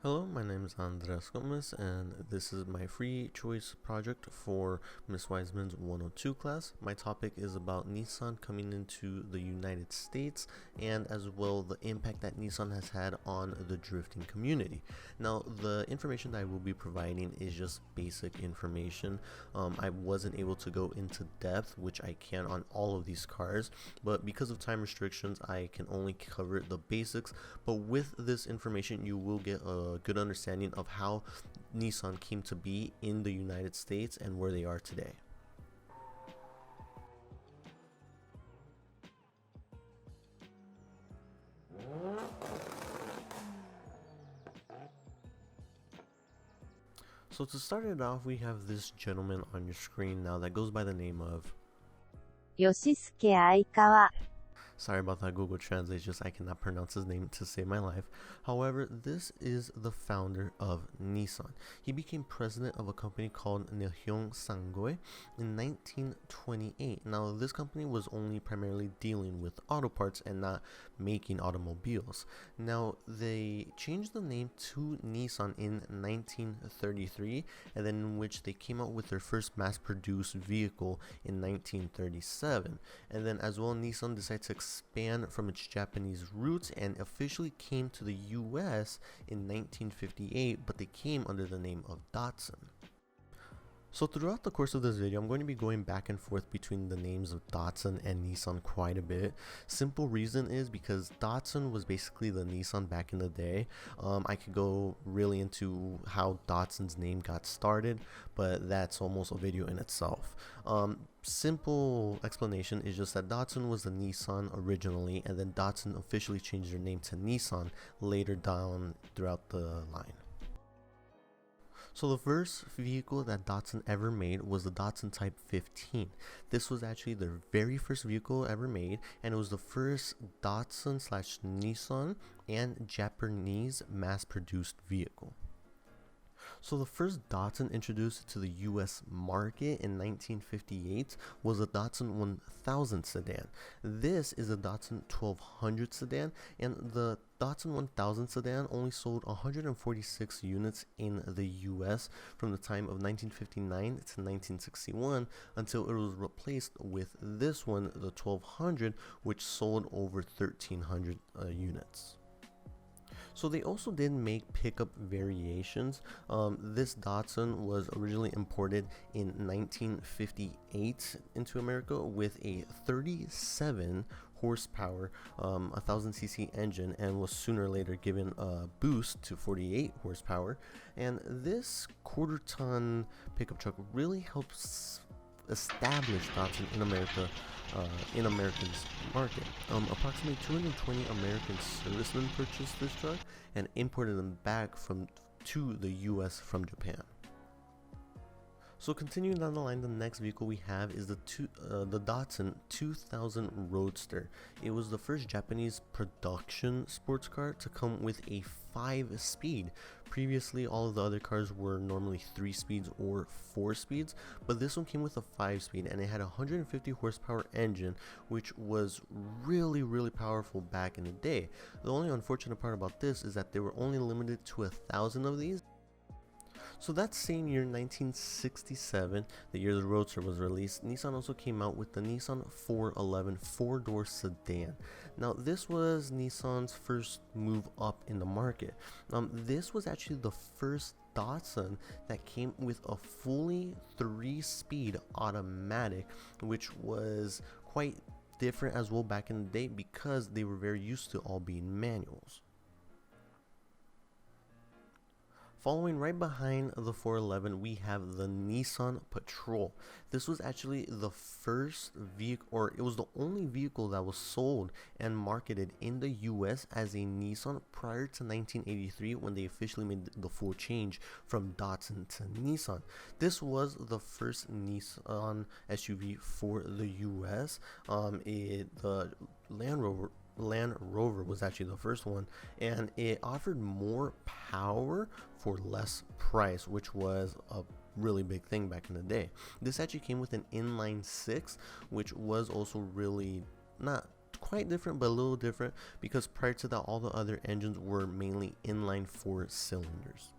Hello, my name is Andres Gomez, and this is my free choice project for Miss Wiseman's 102 class. My topic is about Nissan coming into the United States and as well the impact that Nissan has had on the drifting community. Now, the information that I will be providing is just basic information. I wasn't able to go into depth, which I can on all of these cars, but because of time restrictions, I can only cover the basics. But with this information, you will get a good understanding of how Nissan came to be in the United States and where they are today. So to start it off, we have this gentleman on your screen now that goes by the name of, 吉助相川 sorry about that, Google Translate, just I cannot pronounce his name to save my life. However, this is the founder of Nissan. He became president of a company called Nihon Sangoe in 1928. Now, this company was only primarily dealing with auto parts and not making automobiles. Now, they changed the name to Nissan in 1933, and then in which they came out with their first mass-produced vehicle in 1937. And then as well, Nissan decided to expand from its Japanese roots and officially came to the US in 1958, but they came under the name of Datsun. So throughout the course of this video, I'm going to be going back and forth between the names of Datsun and Nissan quite a bit. Simple reason is because Datsun was basically the Nissan back in the day. I could go really into how Datsun's name got started, but that's almost a video in itself. Simple explanation is just that Datsun was the Nissan originally, and then Datsun officially changed their name to Nissan later down throughout the line. So the first vehicle that Datsun ever made was the Datsun Type 15. This was actually their very first vehicle ever made, and it was the first Datsun slash Nissan and Japanese mass-produced vehicle. So the first Datsun introduced to the US market in 1958 was a Datsun 1000 sedan. This is a Datsun 1200 sedan, and the Datsun 1000 sedan only sold 146 units in the US from the time of 1959 to 1961 until it was replaced with this one, the 1200, which sold over 1300 units. So they also did make pickup variations. This Datsun was originally imported in 1958 into America with a 37 horsepower 1000cc engine, and was sooner later given a boost to 48 horsepower. And this quarter ton pickup truck really helps establish Datsun in America, in Americans market. Approximately 220 American servicemen purchased this truck and imported them back to the US from Japan. So continuing down the line, the next vehicle we have is the Datsun 2000 Roadster. It was the first Japanese production sports car to come with a 5-speed. Previously, all of the other cars were normally 3 speeds or 4 speeds, but this one came with a 5-speed, and it had a 150 horsepower engine, which was really powerful back in the day. The only unfortunate part about this is that they were only limited to 1,000 of these. So that same year, 1967, the year the Roadster was released, Nissan also came out with the Nissan 411 4-door sedan. Now, this was Nissan's first move up in the market. This was actually the first Datsun that came with a fully 3-speed automatic, which was quite different as well back in the day because they were very used to all being manuals. Following right behind the 411, we have the Nissan Patrol. This was actually the first vehicle, or it was the only vehicle that was sold and marketed in the US as a Nissan prior to 1983, when they officially made the full change from Datsun to Nissan. This was the first Nissan SUV for the US. The Land Rover was actually the first one, and it offered more power for less price, which was a really big thing back in the day. This actually came with an inline 6, which was also really not quite different, but a little different, because prior to that, all the other engines were mainly inline 4 cylinders.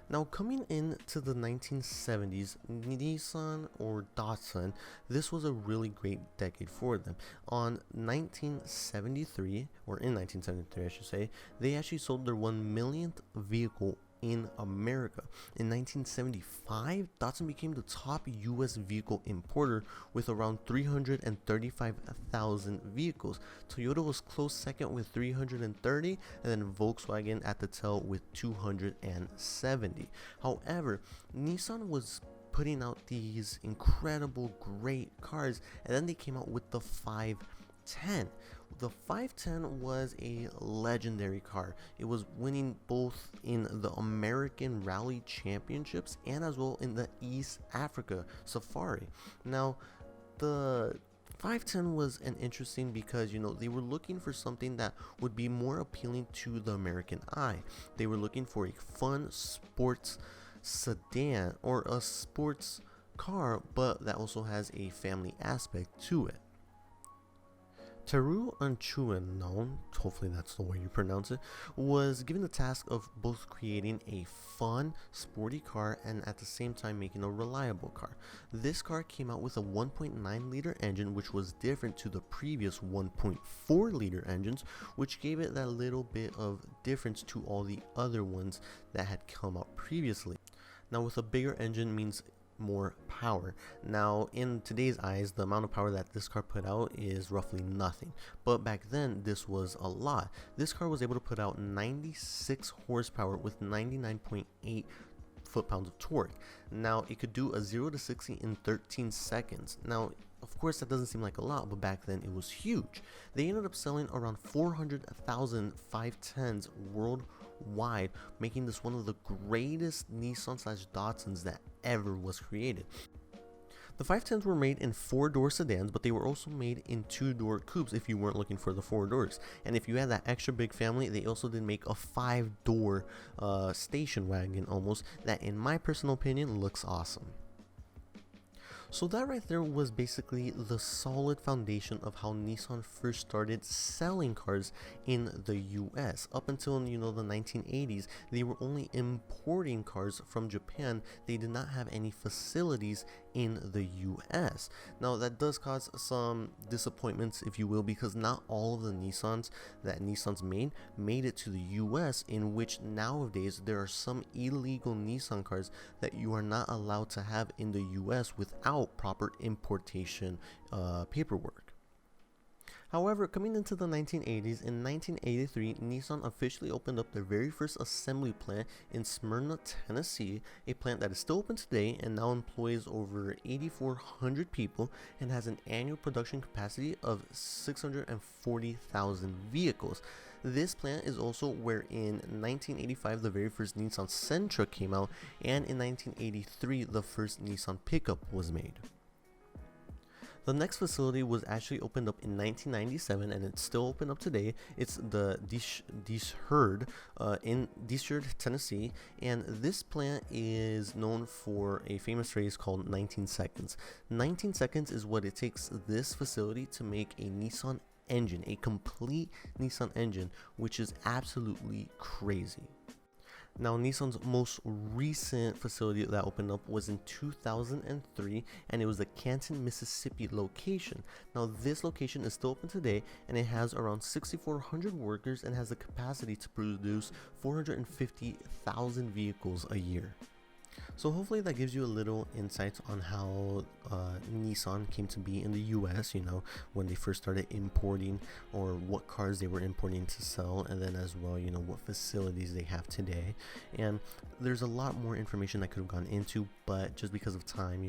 Now, coming into the 1970s, Nissan or Datsun, this was a really great decade for them. On 1973, or in 1973 I should say, they actually sold their 1 millionth vehicle in America. In 1975, Datsun became the top US vehicle importer with around 335,000 vehicles. Toyota was close second with 330, and then Volkswagen at the tail with 270. However, Nissan was putting out these incredible great cars, and then they came out with the 510. The 510 was a legendary car. It was winning both in the American Rally Championships and as well in the East Africa Safari. Now, the 510 was an interesting because, they were looking for something that would be more appealing to the American eye. They were looking for a fun sports sedan or a sports car, but that also has a family aspect to it. Teru Anchuenon, hopefully that's the way you pronounce it, was given the task of both creating a fun, sporty car and at the same time making a reliable car. This car came out with a 1.9 liter engine, which was different to the previous 1.4 liter engines, which gave it that little bit of difference to all the other ones that had come out previously. Now, with a bigger engine means more power. Now, in today's eyes, the amount of power that this car put out is roughly nothing, but back then this was a lot. This car was able to put out 96 horsepower with 99.8 foot-pounds of torque. Now, it could do a 0 to 60 in 13 seconds. Now, of course, that doesn't seem like a lot, but back then it was huge. They ended up selling around 400,000 510s worldwide, making this one of the greatest Nissan/Datsuns that ever was created. The 510s were made in 4-door sedans, but they were also made in 2-door coupes if you weren't looking for the 4 doors. And if you had that extra big family, they also did make a 5-door station wagon almost, that in my personal opinion looks awesome. So that right there was basically the solid foundation of how Nissan first started selling cars in the US. Up until, the 1980s, they were only importing cars from Japan. They did not have any facilities in the US. Now, that does cause some disappointments, if you will, because not all of the Nissans that Nissan's made it to the US, in which nowadays there are some illegal Nissan cars that you are not allowed to have in the US without proper importation paperwork. However, coming into the 1980s, in 1983, Nissan officially opened up their very first assembly plant in Smyrna, Tennessee, a plant that is still open today and now employs over 8,400 people and has an annual production capacity of 640,000 vehicles. This plant is also where in 1985 the very first Nissan Sentra came out, and in 1983 the first Nissan pickup was made. The next facility was actually opened up in 1997, and it's still open up today. It's the Disherd in Disherd, Tennessee, and this plant is known for a famous phrase called 19 seconds. 19 seconds is what it takes this facility to make a Nissan engine, a complete Nissan engine, which is absolutely crazy. Now, Nissan's most recent facility that opened up was in 2003, and it was the Canton, Mississippi location. Now, this location is still open today, and it has around 6,400 workers and has the capacity to produce 450,000 vehicles a year. So hopefully that gives you a little insight on how Nissan came to be in the US, when they first started importing, or what cars they were importing to sell, and then as well, what facilities they have today. And there's a lot more information I could have gone into, but just because of time,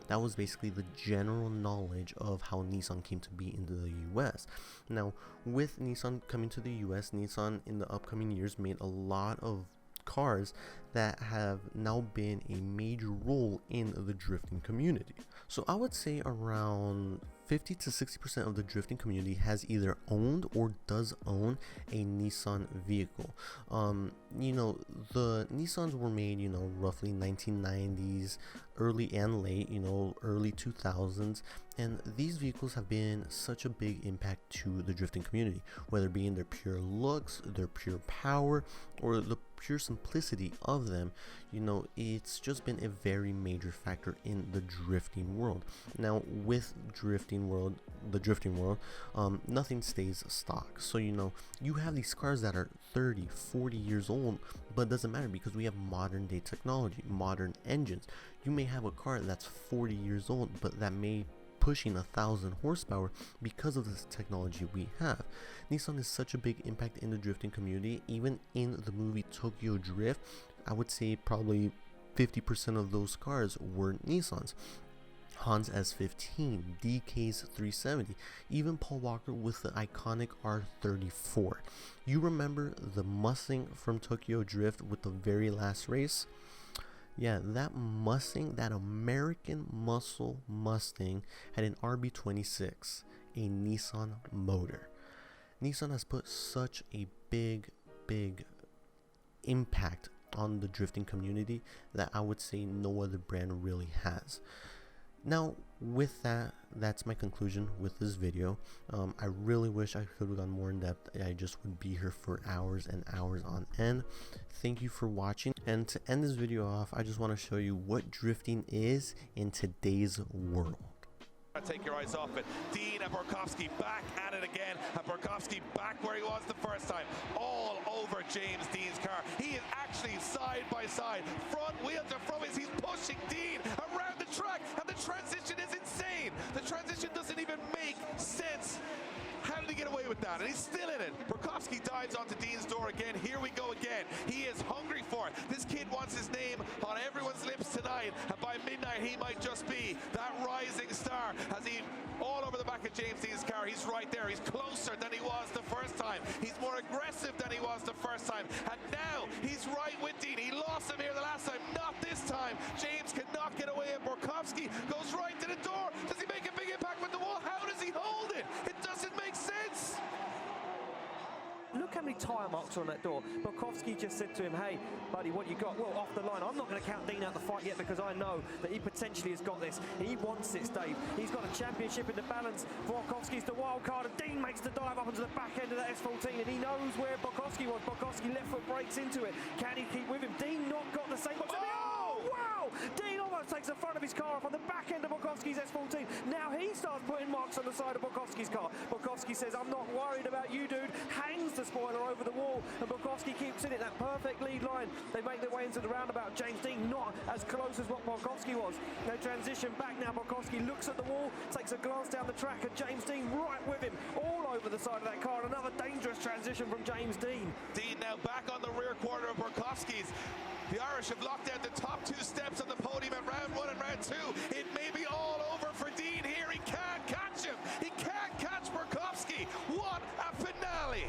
that was basically the general knowledge of how Nissan came to be into the US. Now, with Nissan coming to the US, Nissan in the upcoming years made a lot of cars that have now been a major role in the drifting community. So I would say around 50 to 60% of the drifting community has either owned or does own a Nissan vehicle. The Nissans were made, roughly 1990s, early and late, early 2000s, and these vehicles have been such a big impact to the drifting community, whether it be in their pure looks, their pure power, or the pure simplicity of them. It's just been a very major factor in the drifting world. Now, with the drifting world, nothing stays stock. So you have these cars that are 30, 40 years old, but it doesn't matter because we have modern day technology, modern engines. You may have a car that's 40 years old, but that may pushing 1,000 horsepower because of this technology we have. Nissan is such a big impact in the drifting community. Even in the movie Tokyo Drift, I would say probably 50% of those cars were Nissans. Hans S15, DK's 370, even Paul Walker with the iconic R34. You remember the Mustang from Tokyo Drift with the very last race? Yeah, that Mustang, that American muscle Mustang, had an RB26, a Nissan motor. Nissan has put such a big impact on the drifting community that I would say no other brand really has. Now, with that, that's my conclusion with this video. I really wish I could have gone more in depth. I just would be here for hours and hours on end. Thank you for watching. And to end this video off, I just want to show you what drifting is in today's world. Take your eyes off it. Dean and Borkowski back at it again. And Borkowski back where he was the first time. All over James Dean's car. He is actually side by side. Front wheel to front wheels. He's pushing Dean around the track. And the transition is insane. The transition doesn't even make sense. How did he get away with that? And he's still in it. Borkowski dives onto Dean's door again. Here we go again. He is hungry for it. This kid wants his name on everyone's lips tonight. And by midnight, he might just be that rising star. As he all over the back of James Dean's car. He's right there. He's closer than he was the first time. He's more aggressive than he was the first time. And now he's right with Dean. He lost him here the last time. Not this time. James cannot get away. And Borkowski goes right to the door. Does he make a big impact with the wall? How does he hold it? It doesn't make sense. Look how many tyre marks are on that door. Borkowski just said to him, hey, buddy, what you got? Well, off the line. I'm not going to count Dean out the fight yet because I know that he potentially has got this. He wants this, Dave. He's got a championship in the balance. Borkowski's the wild card, and Dean makes the dive up onto the back end of that S14, and he knows where Borkowski was. Borkowski left foot breaks into it. Can he keep with him? Dean not got the same. Oh, wow! Dean almost takes the front of his car off on the back end of Borkowski's S14. Now he starts putting marks on the side of Borkowski's car. Borkowski says, I'm not worried about you, dude. Hangs the spoiler over the wall, and Borkowski keeps in it. That perfect lead line. They make their way into the roundabout. James Dean not as close as what Borkowski was. They transition back now. Borkowski looks at the wall, takes a glance down the track, and James Dean right with him, all over the side of that car. Another dangerous transition from James Dean. Dean now back on the rear quarter of Borkowski's. The Irish have locked down the top two steps of the podium at round one and round two. It